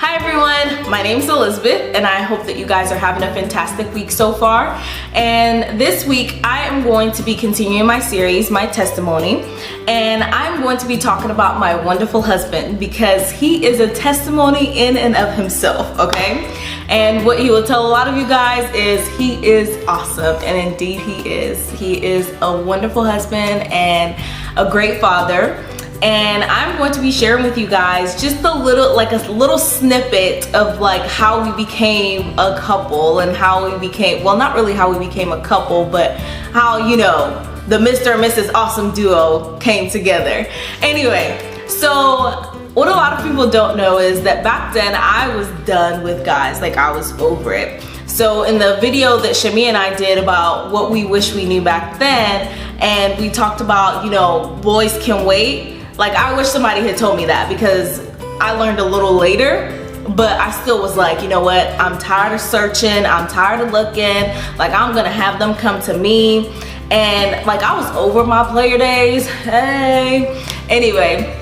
Hi everyone, my name is Elizabeth and I hope that you guys are having a fantastic week so far. And this week I am going to be continuing my series, my testimony, and I'm going to be talking about my wonderful husband because he is a testimony in and of himself, okay? And what he will tell a lot of you guys is he is awesome, and indeed he is. He is a wonderful husband and a great father. And I'm going to be sharing with you guys just a little snippet of like how we became a couple and how we became, well, not really how we became a couple, but how, you know, the Mr. and Mrs. Awesome duo came together. Anyway, so what a lot of people don't know is that back then I was done with guys, like I was over it. So in the video that Shami and I did about what we wish we knew back then, and we talked about, you know, boys can wait. Like, I wish somebody had told me that because I learned a little later, but I still was like, you know what, I'm tired of searching, I'm tired of looking, like I'm gonna have them come to me. And like I was over my player days, hey. Anyway,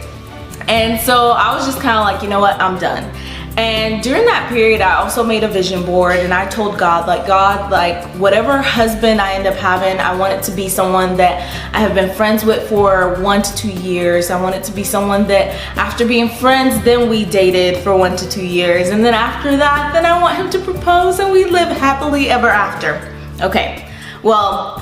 and so I was just kind of like, you know what, I'm done. And during that period, I also made a vision board and I told God, like, whatever husband I end up having, I want it to be someone that I have been friends with for 1 to 2 years. I want it to be someone that after being friends, then we dated for 1 to 2 years. And then after that, then I want him to propose and we live happily ever after. Okay, well,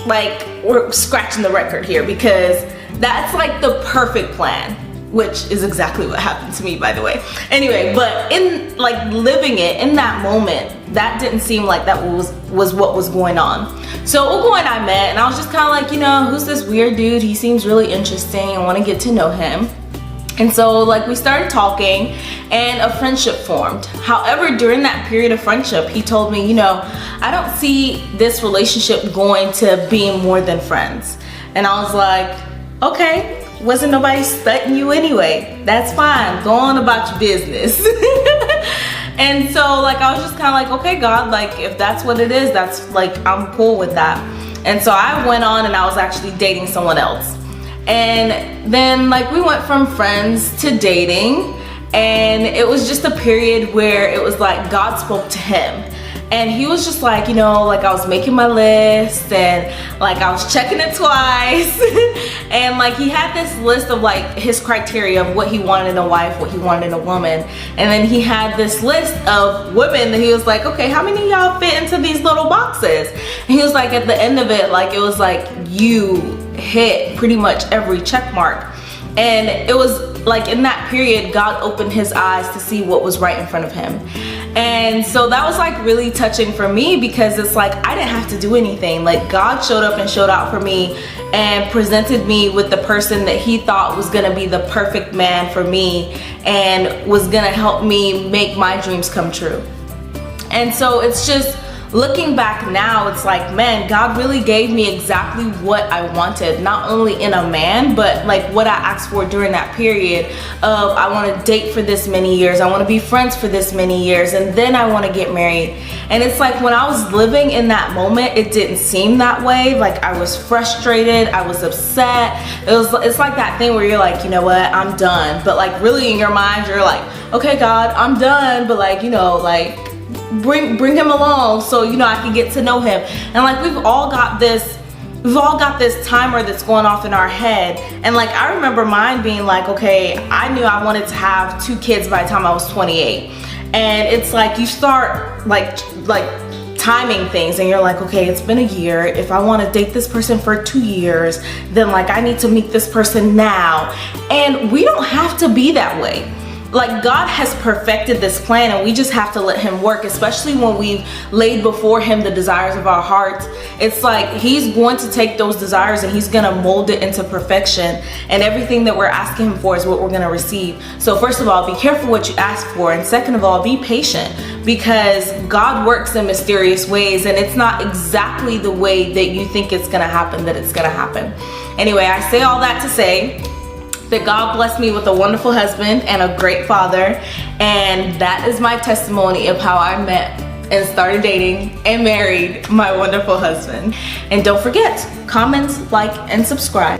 like we're scratching the record here because that's like the perfect plan, which is exactly what happened to me, by the way. Anyway, but in like living it in that moment, that didn't seem like that was what was going on. So Owen and I met and I was just kind of like, you know, who's this weird dude? He seems really interesting. I want to get to know him. And so like we started talking and a friendship formed. However, during that period of friendship, he told me, you know, I don't see this relationship going to being more than friends. And I was like, okay. Wasn't nobody stunting you anyway. That's fine. Go on about your business. And so like I was just kind of like, okay, God, like if that's what it is, that's like I'm cool with that. And so I went on and I was actually dating someone else. And then like we went from friends to dating, and it was just a period where it was like God spoke to him. And he was just like, you know, like I was making my list and like I was checking it twice. And like he had this list of like his criteria of what he wanted in a wife, what he wanted in a woman. And then he had this list of women that he was like, okay, how many of y'all fit into these little boxes? And he was like, at the end of it, like it was like you hit pretty much every check mark. And it was like in that period, God opened his eyes to see what was right in front of him. And so that was like really touching for me because it's like I didn't have to do anything. Like God showed up and showed out for me and presented me with the person that he thought was gonna be the perfect man for me and was gonna help me make my dreams come true. And so it's just, looking back now, it's like, man, God really gave me exactly what I wanted, not only in a man, but like what I asked for during that period of I want to date for this many years, I want to be friends for this many years, and then I want to get married. And it's like when I was living in that moment, it didn't seem that way. Like I was frustrated, I was upset. It's like that thing where you're like, you know what, I'm done. But like really in your mind, you're like, okay, God, I'm done. But like, you know, like bring him along so you know I can get to know him. And like we've all got this timer that's going off in our head. And like I remember mine being like, okay, I knew I wanted to have 2 kids by the time I was 28. And it's like you start like timing things and you're like, okay, it's been a year. If I want to date this person for 2 years, then like I need to meet this person now. And we don't have to be that way. Like God has perfected this plan and we just have to let him work, especially when we've laid before him the desires of our hearts. It's like he's going to take those desires and he's gonna mold it into perfection, and everything that we're asking him for is what we're gonna receive. So first of all, be careful what you ask for, and second of all, be patient, because God works in mysterious ways and it's not exactly the way that you think it's gonna happen that it's gonna happen. Anyway, I say all that to say that God blessed me with a wonderful husband and a great father, and that is my testimony of how I met and started dating and married my wonderful husband. And don't forget, comment, like, and subscribe.